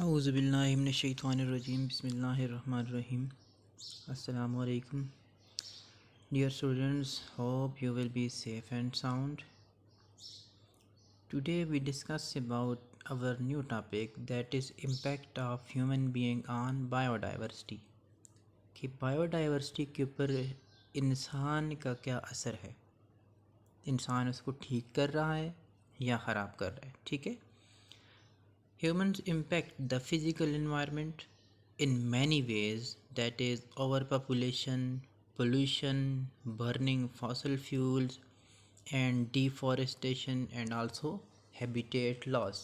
औज़ुबिल्लाहिमिनश्शैतानिर्रजीम बिस्मिल्लाहिर्रहमानिर्रहीम अस्सलामु अलैकुम dear students, hope you will be safe and sound. Today we discuss about our new topic, that is impact of human being on biodiversity. कि biodiversity के ऊपर इंसान का क्या असर है, इंसान उसको ठीक कर रहा है या ख़राब कर रहा है. ठीक है. Humans impact the physical environment in many ways, that is overpopulation, pollution, burning fossil fuels and deforestation and also habitat loss.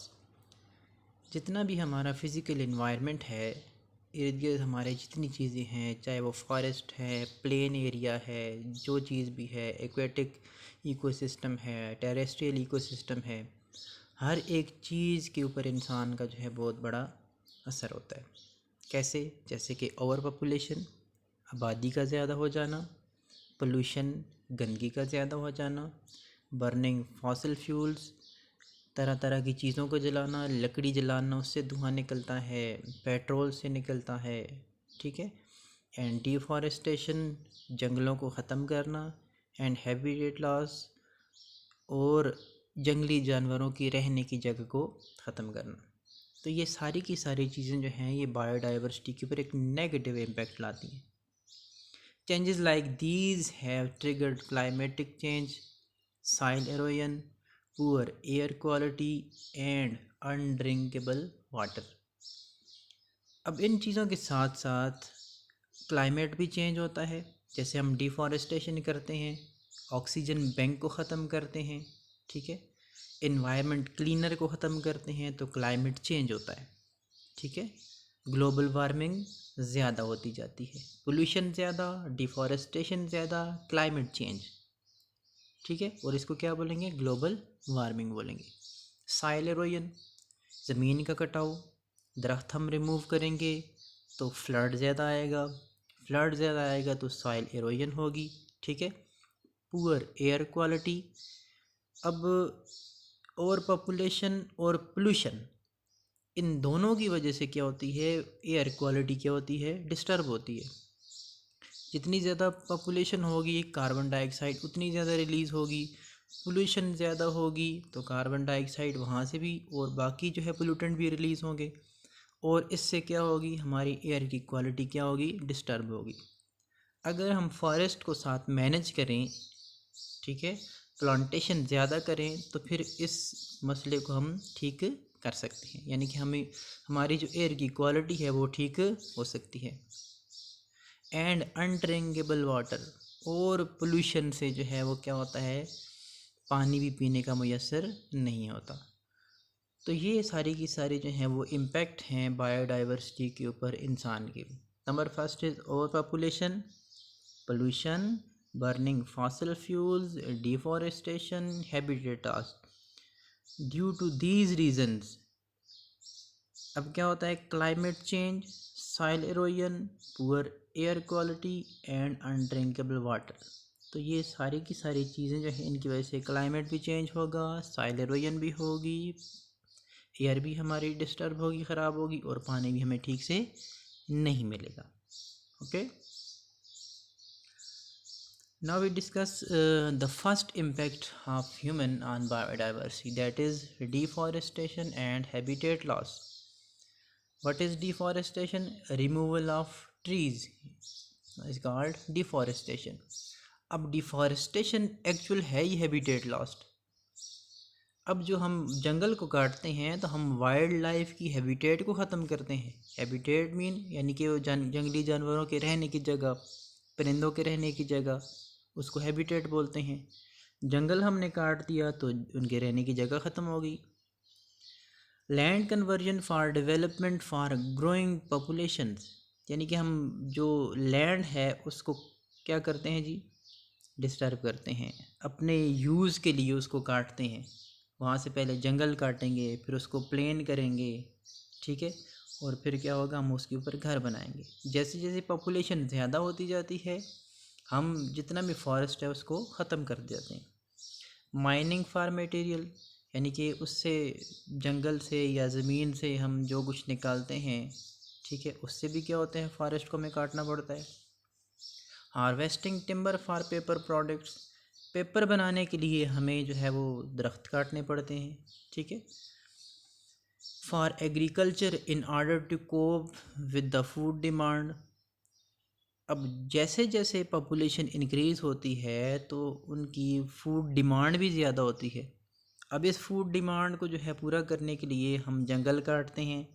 जितना भी हमारा फिज़िकल environment है, इर्द गिर्द हमारे जितनी चीज़ें हैं, चाहे वो फॉरेस्ट है, प्लेन एरिया है, जो चीज़ भी है, एक्वेटिक इकोसिस्टम है, टेरेस्ट्रियल इकोसिस्टम है, हर एक चीज़ के ऊपर इंसान का जो है बहुत बड़ा असर होता है. कैसे? जैसे कि ओवर पॉपुलेशन, आबादी का ज़्यादा हो जाना, पोल्यूशन, गंदगी का ज़्यादा हो जाना, बर्निंग फॉसिल फ्यूल्स, तरह तरह की चीज़ों को जलाना, लकड़ी जलाना, उससे धुआं निकलता है, पेट्रोल से निकलता है. ठीक है. एंड डिफॉरेस्टेशन, जंगलों को ख़त्म करना, एंड हैबिटेट लॉस, और जंगली जानवरों की रहने की जगह को ख़त्म करना. तो ये सारी की सारी चीज़ें जो हैं ये बायोडाइवर्सिटी के ऊपर एक नेगेटिव इम्पैक्ट लाती हैं. Changes like these have triggered climatic change, soil erosion, poor air quality and undrinkable water. अब इन चीज़ों के साथ साथ क्लाइमेट भी चेंज होता है. जैसे हम डिफॉरेस्टेशन करते हैं, ऑक्सीजन बैंक को ख़त्म करते हैं. ठीक है. इन्वायरमेंट क्लीनर को ख़त्म करते हैं तो क्लाइमेट चेंज होता है. ठीक है. ग्लोबल वार्मिंग ज़्यादा होती जाती है, पोल्यूशन ज़्यादा, डिफॉरेस्टेशन ज़्यादा, क्लाइमेट चेंज. ठीक है. और इसको क्या बोलेंगे? ग्लोबल वार्मिंग बोलेंगे. सॉइल एरोजन, ज़मीन का कटाव, दरख्त हम रिमूव करेंगे तो फ्लड ज़्यादा आएगा, फ्लड ज़्यादा आएगा तो सॉइल एरोजन होगी. ठीक है. पुअर एयर क्वालिटी, अब ओवर पॉपुलेशन और पोल्यूशन, इन दोनों की वजह से क्या होती है, एयर क्वालिटी क्या होती है, डिस्टर्ब होती है. जितनी ज़्यादा पॉपुलेशन होगी कार्बन डाइऑक्साइड उतनी ज़्यादा रिलीज़ होगी, पोल्यूशन ज़्यादा होगी तो कार्बन डाइऑक्साइड वहाँ से भी और बाकी जो है पोल्यूटेंट भी रिलीज़ होंगे, और इससे क्या होगी, हमारी एयर की क्वालिटी क्या होगी, डिस्टर्ब होगी. अगर हम फॉरेस्ट को साथ मैनेज करें, ठीक है, प्लांटेशन ज़्यादा करें, तो फिर इस मसले को हम ठीक कर सकते हैं. यानी कि हमें हमारी जो एयर की क्वालिटी है वो ठीक हो सकती है. एंड अनड्रिंकेबल वाटर, और पोल्यूशन से जो है वो क्या होता है, पानी भी पीने का मुयस्सर नहीं होता. तो ये सारी की सारी जो हैं वो इम्पेक्ट हैं बायोडाइवर्सिटी के ऊपर इंसान के. Number first is over population, pollution, burning fossil fuels, deforestation, habitat loss. Due to these reasons अब क्या होता है, climate change, soil erosion, poor air quality and undrinkable water. तो ये सारी की सारी चीज़ें जो हैं इनकी वजह से क्लाइमेट भी चेंज होगा, सॉइल एरोजन भी होगी, एयर भी हमारी डिस्टर्ब होगी, ख़राब होगी, और पानी भी हमें ठीक से नहीं मिलेगा. Okay. Now we discuss the first impact of human on biodiversity, that is deforestation and habitat loss. What is deforestation? Removal of trees is called deforestation. अब डिफॉरेस्टेशन एक्चुअल है ही हैबिटेट लॉस्ट. अब जो हम जंगल को काटते हैं तो हम वाइल्ड लाइफ की हैबिटेट को ख़त्म करते हैं. हैबिटेट मीन यानी कि वो जंगली जानवरों के रहने की जगह, परिंदों के रहने की जगह, उसको हैबिटेट बोलते हैं. जंगल हमने काट दिया तो उनके रहने की जगह ख़त्म हो गई. Land conversion for development for growing populations, यानी कि हम जो लैंड है उसको क्या करते हैं जी, डिस्टर्ब करते हैं, अपने यूज़ के लिए उसको काटते हैं. वहाँ से पहले जंगल काटेंगे, फिर उसको प्लेन करेंगे. ठीक है. और फिर क्या होगा, हम उसके ऊपर घर बनाएंगे. जैसे जैसे पॉपुलेशन ज़्यादा होती जाती है हम जितना भी फॉरेस्ट है उसको ख़त्म कर देते हैं. माइनिंग फॉर मटेरियल, यानी कि उससे जंगल से या ज़मीन से हम जो कुछ निकालते हैं, ठीक है, उससे भी क्या होते हैं, फॉरेस्ट को हमें काटना पड़ता है। Harvesting timber for paper products, paper बनाने के लिए हमें जो है वो दरख्त काटने पड़ते हैं, ठीक है। For agriculture in order to cope with the food demand, अब जैसे जैसे पॉपुलेशन इंक्रीज़ होती है तो उनकी फूड डिमांड भी ज़्यादा होती है। अब इस फूड डिमांड को जो है पूरा करने के लिए हम जंगल काटते हैं,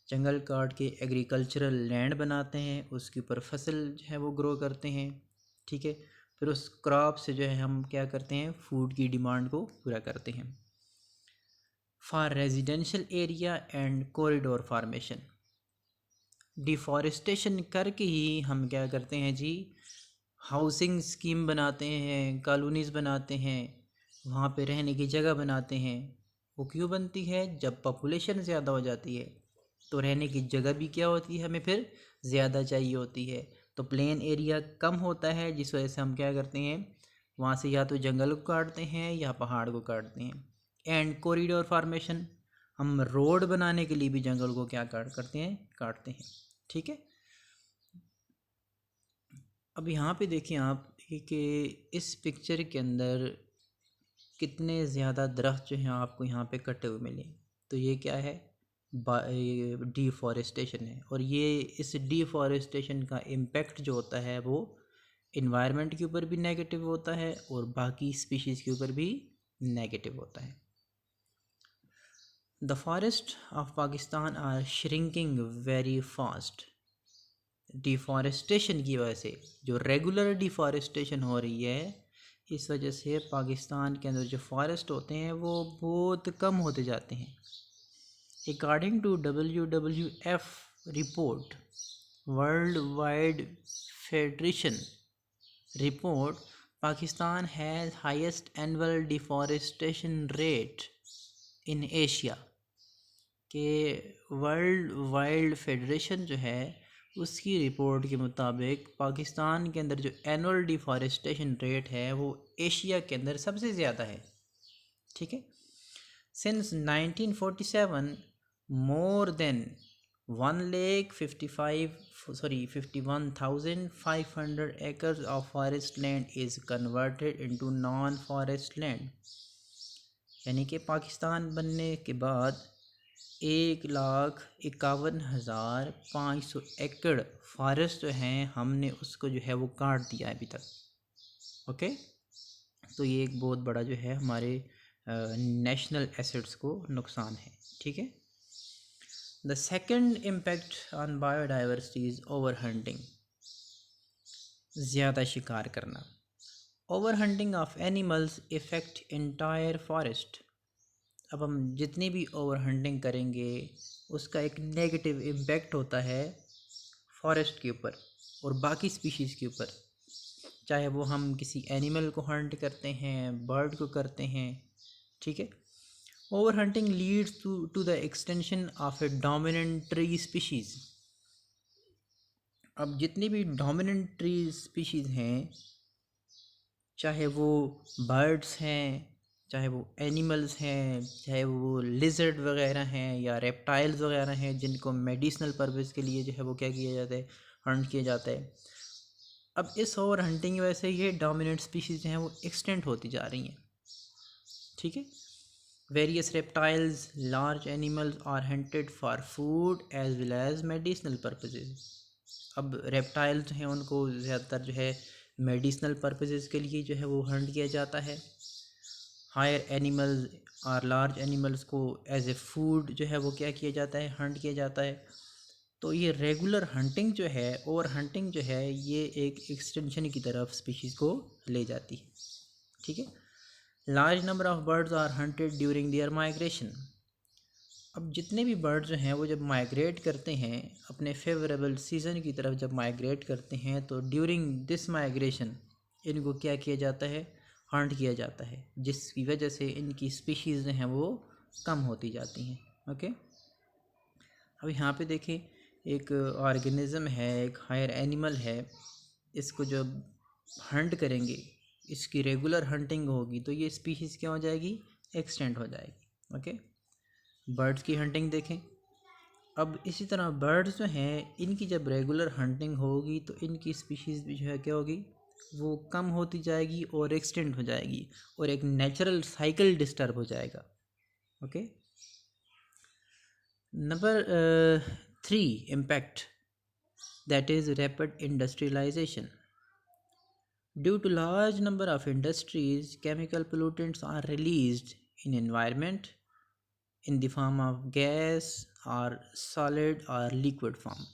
जंगल काट के एग्रीकल्चरल लैंड बनाते हैं, उसके ऊपर फसल जो है वो ग्रो करते हैं, ठीक है। फिर उस क्रॉप से जो है हम क्या करते हैं, फूड की डिमांड को पूरा करते हैं। For residential area and corridor formation, deforestation करके ही हम क्या करते हैं जी, हाउसिंग स्कीम बनाते हैं, कॉलोनीज़ बनाते हैं, वहाँ पे रहने की जगह बनाते हैं। वो क्यों बनती है, जब पॉपुलेशन ज़्यादा हो जाती है तो रहने की जगह भी क्या होती है, हमें फिर ज़्यादा चाहिए होती है, तो प्लेन एरिया कम होता है, जिस वजह से हम क्या करते हैं, वहाँ से या तो जंगल को काटते हैं या पहाड़ को काटते हैं। एंड कॉरिडोर फार्मेशन, हम रोड बनाने के लिए भी जंगल को क्या करते हैं, काटते हैं, ठीक है। अब यहाँ पे देखिए आप कि इस पिक्चर के अंदर कितने ज़्यादा दरख्त जो हैं आपको यहाँ पे कटे हुए मिले। तो ये क्या है, डिफॉरेस्टेशन है। और ये इस डिफॉरेस्टेशन का इम्पेक्ट जो होता है वो इन्वायरमेंट के ऊपर भी नेगेटिव होता है और बाकी स्पीशीज़ के ऊपर भी नेगेटिव होता है। The forest of Pakistan are shrinking very fast. Deforestation की वजह से, जो रेगुलर डिफॉरेस्टेशन हो रही है, इस वजह से पाकिस्तान के अंदर जो फॉरेस्ट होते हैं वो बहुत कम होते जाते हैं। According to WWF report, world wide federation report, Pakistan has highest annual deforestation rate in Asia, के वर्ल्ड वाइल्ड फेडरेशन जो है उसकी रिपोर्ट के मुताबिक पाकिस्तान के अंदर जो एनुअल डिफॉरेस्टेशन रेट है वो एशिया के अंदर सबसे ज़्यादा है, ठीक है। Since 1947 more than 51,500 acres of forest land is converted into non forest land, यानी कि पाकिस्तान बनने के बाद 1,51,500 एकड़ फॉरेस्ट जो हैं हमने उसको जो है वो काट दिया है अभी तक, ओके। तो ये एक बहुत बड़ा जो है हमारे नेशनल एसेट्स को नुकसान है, ठीक है। The second impact on biodiversity is over hunting, ज़्यादा शिकार करना। Over hunting of animals effect entire forest, अब हम जितनी भी ओवर हंटिंग करेंगे उसका एक नेगेटिव इम्पैक्ट होता है फॉरेस्ट के ऊपर और बाकी स्पीशीज़ के ऊपर, चाहे वो हम किसी एनिमल को हंट करते हैं, बर्ड को करते हैं, ठीक है। Over hunting leads to the extension of a dominant tree species, अब जितनी भी डोमिनेंट ट्री स्पीशीज़ हैं, चाहे वो बर्ड्स हैं, चाहे वो एनिमल्स हैं, चाहे वो लिजर्ड वगैरह हैं या रेप्टाइल्स वगैरह हैं, जिनको मेडिसिनल पर्पज़ के लिए जो है वो क्या किया जाता है, हंट किया जाता है। अब इस ओवर हंटिंग की वजह से ये डोमिनेंट स्पीशीज़ जो हैं वो एक्सटेंट होती जा रही हैं, ठीक है। Various reptiles, large animals are hunted for food as well as medicinal purposes, अब रेप्टाइल्स जो हैं उनको ज़्यादातर जो है मेडिसिनल पर्पसेस के लिए जो है वो हंट किया जाता है। हायर एनिमल्स और लार्ज एनिमल्स को एज ए फूड जो है वो क्या किया जाता है, हंट किया जाता है। तो ये रेगुलर हंटिंग जो है, ओवर हंटिंग जो है, ये एक एक्सटेंशन की तरफ स्पीशीज़ को ले जाती है, ठीक है। Large number of birds are hunted during their migration, अब जितने भी बर्ड जो हैं वो जब माइग्रेट करते हैं अपने फेवरेबल सीज़न की तरफ, जब माइग्रेट करते हैं तो ड्यूरिंग दिस माइग्रेशन इनको क्या किया जाता है, हंट किया जाता है, जिसकी वजह से इनकी स्पीशीज़ जो हैं वो कम होती जाती हैं, ओके। अब यहाँ पे देखें, एक ऑर्गेनिज़म है, एक हायर एनिमल है, इसको जब हंट करेंगे, इसकी रेगुलर हंटिंग होगी तो ये स्पीशीज़ क्या हो जाएगी, एक्सटेंड हो जाएगी। ओके। बर्ड्स की हंटिंग देखें। अब इसी तरह बर्ड्स जो हैं इनकी जब रेगुलर हंटिंग होगी तो इनकी स्पीशीज़ भी जो है क्या होगी, वो कम होती जाएगी और एक्सटेंड हो जाएगी और एक नेचुरल साइकिल डिस्टर्ब हो जाएगा। Okay. Number 3 impact, that is rapid industrialization. Due to large number of industries, chemical pollutants are released in environment in the form of gas or solid or liquid form.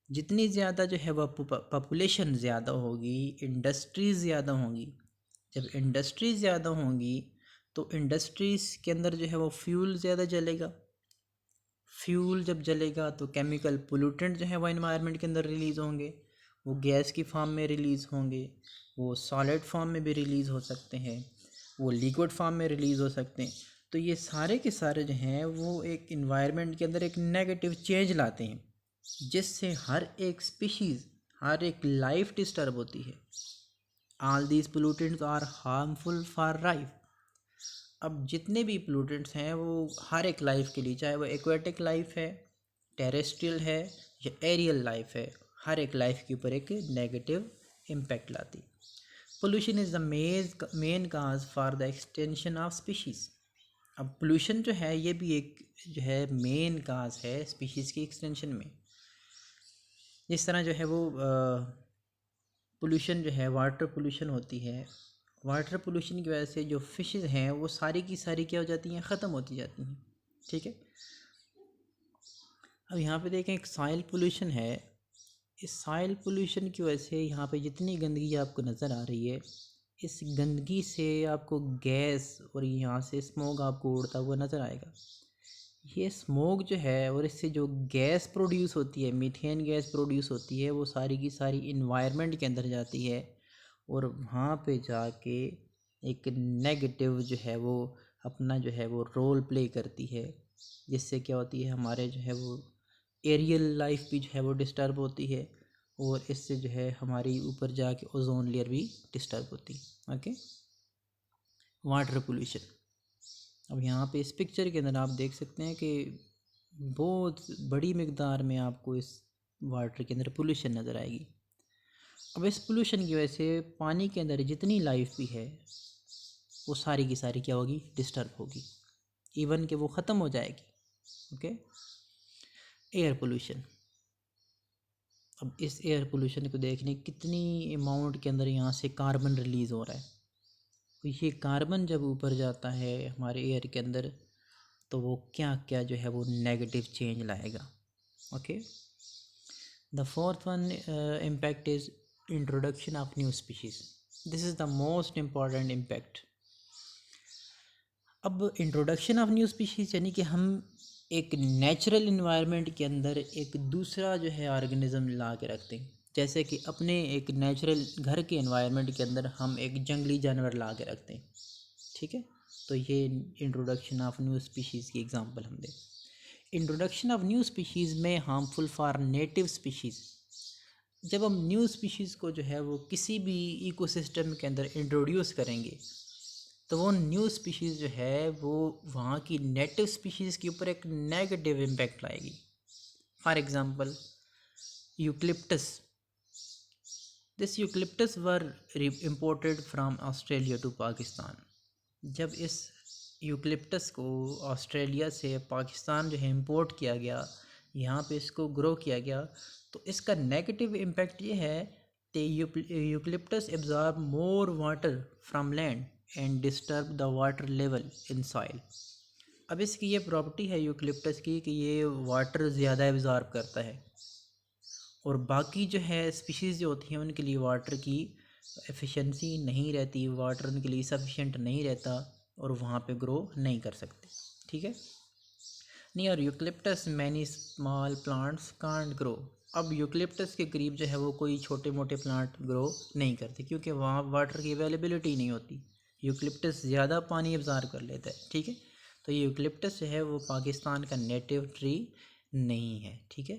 जितनी ज़्यादा जो है वह population ज़्यादा होगी, industries ज़्यादा होंगी। जब इंडस्ट्रीज़ ज़्यादा होंगी तो इंडस्ट्रीज़ के अंदर जो है वो फ्यूल ज़्यादा जलेगा। फ्यूल जब जलेगा तो केमिकल पोल्यूटेंट जो है वो इन्वायरमेंट के अंदर रिलीज़ होंगे। वो गैस की फॉर्म में रिलीज़ होंगे, वो सॉलिड फॉर्म में भी रिलीज़ हो सकते हैं, वो लिक्विड फॉर्म में रिलीज़ हो सकते हैं। तो ये सारे के सारे जो हैं वो एक इन्वायरमेंट के अंदर एक नेगेटिव चेंज लाते हैं, जिससे हर एक स्पीशीज़, हर एक लाइफ डिस्टर्ब होती है। All these pollutants are harmful for life. अब जितने भी पोल्यूटेंट्स हैं वो हर एक लाइफ के लिए, चाहे वो एक्वेटिक लाइफ है, टेरेस्ट्रियल है या एरियल लाइफ है, हर एक लाइफ के ऊपर एक नेगेटिव इम्पैक्ट लाती। Pollution is the main cause for the extension of species. अब पोल्यूशन जो है ये भी एक जो है मेन काज है स्पीशीज़ की एक्सटेंशन में। जिस तरह जो है वो पोल्यूशन जो है वाटर पोल्यूशन होती है, वाटर पोल्यूशन की वजह से जो फिशेस हैं वो सारी की सारी क्या हो जाती हैं, ख़त्म होती जाती हैं। ठीक है। अब यहाँ पे देखें एक सॉइल पोल्यूशन है। इस सॉइल पोल्यूशन की वजह से यहाँ पे जितनी गंदगी आपको नज़र आ रही है, इस गंदगी से आपको गैस और यहाँ से स्मोक आपको उड़ता हुआ नज़र आएगा। ये स्मोक जो है और इससे जो गैस प्रोड्यूस होती है, मीथेन गैस प्रोड्यूस होती है, वो सारी की सारी इन्वायरमेंट के अंदर जाती है और वहाँ पे जाके एक नेगेटिव जो है वो अपना जो है वो रोल प्ले करती है, जिससे क्या होती है हमारे जो है वो एरियल लाइफ भी जो है वो डिस्टर्ब होती है और इससे जो है हमारी ऊपर जाके ओजोन लेयर भी डिस्टर्ब होती है। ओके। Water pollution. अब यहाँ पे इस पिक्चर के अंदर आप देख सकते हैं कि बहुत बड़ी मिकदार में आपको इस वाटर के अंदर पोल्यूशन नज़र आएगी। अब इस पोल्यूशन की वजह से पानी के अंदर जितनी लाइफ भी है वो सारी की सारी क्या होगी, डिस्टर्ब होगी, इवन कि वो ख़त्म हो जाएगी। ओके। Air pollution. अब इस एयर पोल्यूशन को देखने कितनी अमाउंट के अंदर यहाँ से कार्बन रिलीज़ हो रहा है। तो ये कार्बन जब ऊपर जाता है हमारे एयर के अंदर तो वो क्या क्या जो है वो नेगेटिव चेंज लाएगा। Okay. The fourth one impact is introduction of new species. This is the most important impact. अब इंट्रोडक्शन ऑफ न्यू स्पीशीज़ यानी कि हम एक नेचुरल इन्वायरमेंट के अंदर एक दूसरा जो है ऑर्गेनिज्म ला के रखते हैं। जैसे कि अपने एक नेचुरल घर के इन्वायरमेंट के अंदर हम एक जंगली जानवर ला के रखते हैं। ठीक है। तो ये इंट्रोडक्शन ऑफ न्यू स्पीशीज़ की एग्जांपल हम दें। इंट्रोडक्शन ऑफ न्यू स्पीशीज़ में हार्मफुल फॉर नेटिव स्पीशीज़। जब हम न्यू स्पीशीज़ को जो है वो किसी भी इकोसिस्टम के अंदर इंट्रोड्यूस करेंगे तो वो न्यू स्पीशीज़ जो है वो वहाँ की नेटिव स्पीशीज़ के ऊपर एक नेगेटिव इम्पैक्ट लाएगी। For example eucalyptus. This eucalyptus were imported from Australia to Pakistan. जब इस यूकलिप्टस को ऑस्ट्रेलिया से पाकिस्तान जो है इम्पोर्ट किया गया, यहाँ पे इसको ग्रो किया गया, तो इसका नेगेटिव इम्पैक्ट ये है कि eucalyptus absorb more water from land and disturb the water level in soil. अब इसकी ये प्रॉपर्टी है यूकलिप्टस की कि ये वाटर ज़्यादा एब्जॉर्ब करता है और बाकी जो है स्पीशीज़ जो होती हैं उनके लिए वाटर की एफिशिएंसी नहीं रहती, वाटर उनके लिए सफिशिएंट नहीं रहता और वहाँ पे ग्रो नहीं कर सकते। ठीक है। Near eucalyptus many small plants can't grow. अब यूकलिप्टस के करीब जो है वो कोई छोटे मोटे प्लांट ग्रो नहीं करते क्योंकि वहाँ वाटर की अवेलेबिलिटी नहीं होती। यूकलिप्टस ज़्यादा पानी अब्जॉर्ब कर लेता है। ठीक है। तो ये यूकलिप्टस जो है वो पाकिस्तान का नेटिव ट्री नहीं है। ठीक है।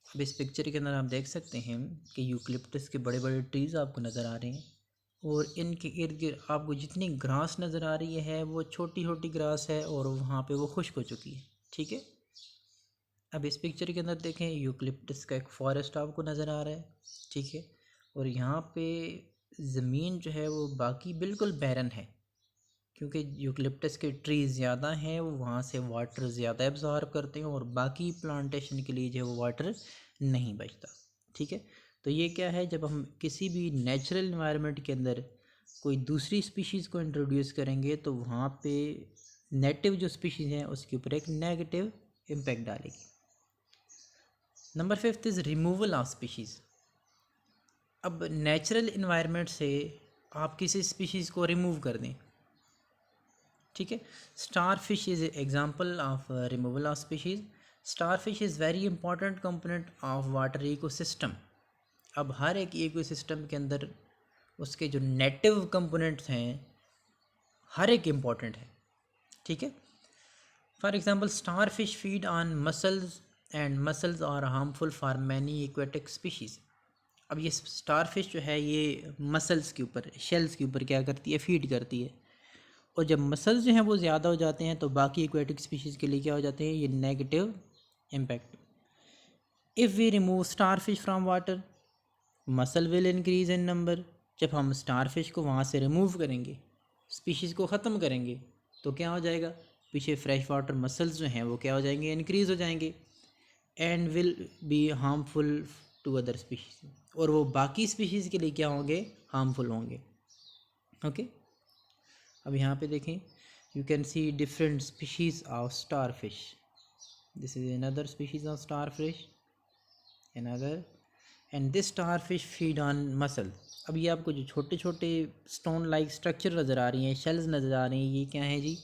अब इस पिक्चर के अंदर आप देख सकते हैं कि यूकलिप्टस के बड़े बड़े ट्रीज़ आपको नज़र आ रहे हैं और इनके इर्द गिर्द आपको जितनी ग्रास नज़र आ रही है वो छोटी छोटी ग्रास है और वहाँ पे वो खुश्क हो चुकी है। ठीक है, अब इस पिक्चर के अंदर देखें, यूकलिप्टस का एक फॉरेस्ट आपको नज़र आ रहा है। ठीक है, और यहाँ पे ज़मीन जो है वो बाकी बिल्कुल बैरन है, क्योंकि यूकलिप्टस के ट्रीज़ ज़्यादा हैं, वो वहाँ से वाटर ज़्यादा एब्जॉर्ब करते हैं और बाकी प्लांटेशन के लिए जो है वो वाटर नहीं बचता। ठीक है, तो ये क्या है, जब हम किसी भी नेचुरल इन्वायरमेंट के अंदर कोई दूसरी स्पीशीज़ को इंट्रोड्यूस करेंगे तो वहाँ पे नेटिव जो स्पीशीज़ हैं उसके ऊपर एक नेगेटिव इम्पैक्ट डालेगी। Number 5 is removal of species. अब नेचुरल इन्वायरमेंट से आप किसी स्पीशीज़ को रिमूव कर दें। ठीक है, star fish is example of removal of species. Star fish is very important component of water ecosystem. अब हर एक इकोसिस्टम के अंदर उसके जो नेटिव कंपोनेंट्स हैं हर एक इम्पॉर्टेंट है। ठीक है, for example star fish feed on mussels and mussels are harmful for many aquatic species. अब ये स्टार फिश जो है ये मसल्स के ऊपर, शेल्स के ऊपर क्या करती है, फीड करती है, और जब मसल्स जो हैं वो ज़्यादा हो जाते हैं तो बाकी एक्वेटिक स्पीशीज़ के लिए क्या हो जाते हैं, ये negative impact. If we remove star fish from water mussel will increase in number. जब हम स्टार फिश को वहाँ से रिमूव करेंगे, स्पीशीज़ को ख़त्म करेंगे, तो क्या हो जाएगा, पीछे फ्रेश वाटर मसल्स जो हैं वो क्या हो जाएंगे, इंक्रीज़ हो जाएंगे, and will be harmful to other species, और वो बाकी स्पीशीज़ के लिए क्या होंगे, हार्मफुल होंगे। ओके, अब यहाँ पे देखें, you can see different species of star fish. This is another species of star fish, another, and this star fish feed on muscle. अब ये आपको जो छोटे छोटे स्टोन लाइक स्ट्रक्चर नज़र आ रही हैं, शेल्स नज़र आ रही हैं, ये क्या है जी,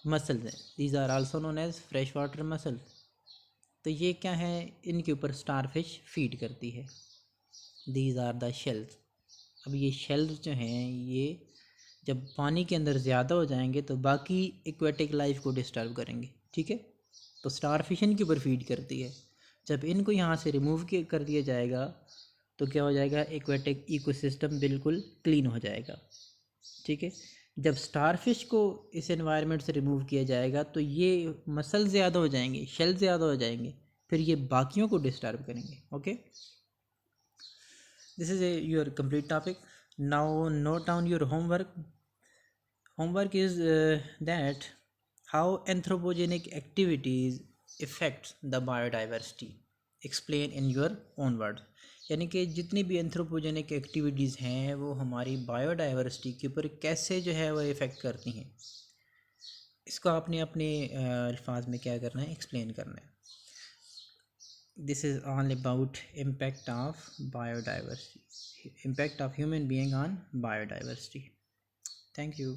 मसल्स हैं। These are also known as fresh water mussel. तो ये क्या है, इनके ऊपर स्टार फिश फीड करती है। These are the shells. अब ये शेल्स जो हैं ये जब पानी के अंदर ज़्यादा हो जाएंगे तो बाकी एक्वेटिक लाइफ को डिस्टर्ब करेंगे। ठीक है, तो स्टार फिश इनके ऊपर फीड करती है। जब इनको यहाँ से रिमूव कर दिया जाएगा तो क्या हो जाएगा, एक्वेटिक इकोसिस्टम बिल्कुल क्लीन हो जाएगा। ठीक है, जब स्टार फिश को इस एनवायरनमेंट से रिमूव किया जाएगा तो ये मसल ज़्यादा हो जाएंगे, शेल ज़्यादा हो जाएंगे, फिर ये बाकियों को डिस्टर्ब करेंगे। Okay, this is your complete topic. Now note down your homework. Homework is that how anthropogenic activities affect the biodiversity. Explain in your own words. यानी कि जितनी भी एंथ्रोपोजेनिक एक्टिविटीज़ हैं वो हमारी बायोडाइवर्सिटी के ऊपर कैसे जो है वो इफ़ेक्ट करती हैं, इसको आपने अपने अल्फाज में क्या करना है, एक्सप्लेन करना है। This is all about impact of biodiversity, impact of human being on biodiversity. Thank you.